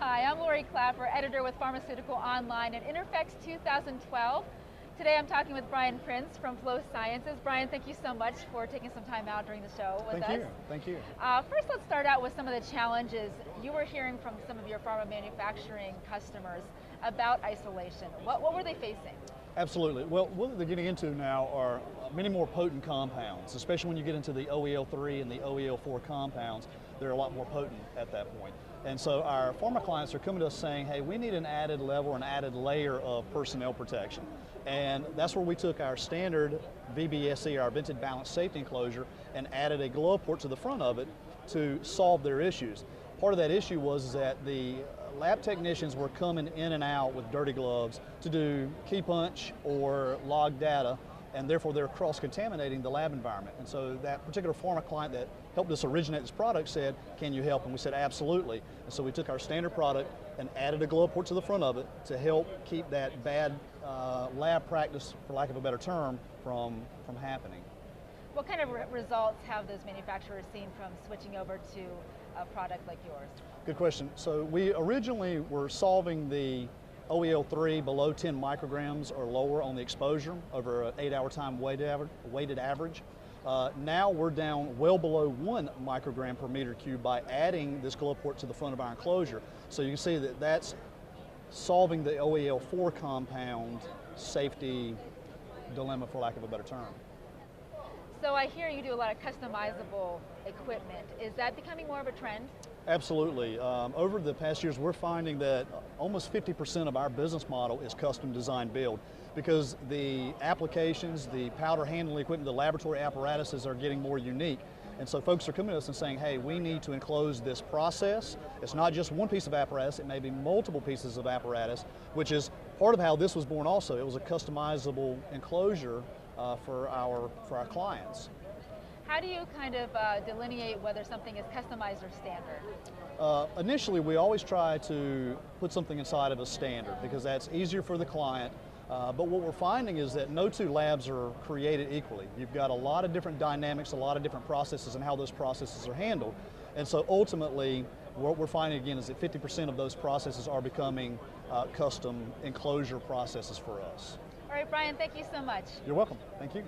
Hi, I'm Lori Clapper, editor with Pharmaceutical Online at INTERPHEX 2012. Today I'm talking with Bryan Prince from Flow Sciences. Bryan, thank you so much for taking some time out during the show with us. Thank you. First, let's start out with some of the challenges you were hearing from some of your pharma manufacturing customers about isolation. What were they facing? Absolutely. Well, what they're getting into now are many more potent compounds, especially when you get into the OEL3 and the OEL4 compounds. They're a lot more potent at that point. And so our pharma clients are coming to us saying, hey, we need an added level, an added layer of personnel protection. And that's where we took our standard VBSE, our vented balanced safety enclosure, and added a glove port to the front of it to solve their issues. Part of that issue was that the lab technicians were coming in and out with dirty gloves to do key punch or log data, and therefore they're cross-contaminating the lab environment. And so that particular pharma client that helped us originate this product said, can you help? And we said, absolutely. And so we took our standard product and added a glove port to the front of it to help keep that bad lab practice, for lack of a better term, from happening. What kind of results have those manufacturers seen from switching over to a product like yours? Good question. So we originally were solving the OEL3 below 10 micrograms or lower on the exposure over an 8-hour time weighted average. Now we're down well below 1 microgram per meter cube by adding this glove port to the front of our enclosure. So you can see that that's solving the OEL4 compound safety dilemma, for lack of a better term. So I hear you do a lot of customizable equipment. Is that becoming more of a trend? Absolutely. Over the past years, we're finding that almost 50% of our business model is custom design build, because the applications, the powder handling equipment, the laboratory apparatuses are getting more unique. And so folks are coming to us and saying, hey, we need to enclose this process. It's not just one piece of apparatus, it may be multiple pieces of apparatus, which is part of how this was born also. It was a customizable enclosure for our clients. How do you kind of delineate whether something is customized or standard? Initially, we always try to put something inside of a standard because that's easier for the client. But what we're finding is that no two labs are created equally. You've got a lot of different dynamics, a lot of different processes and how those processes are handled. And so ultimately, what we're finding again is that 50% of those processes are becoming custom enclosure processes for us. All right, Bryan, thank you so much. You're welcome. Thank you.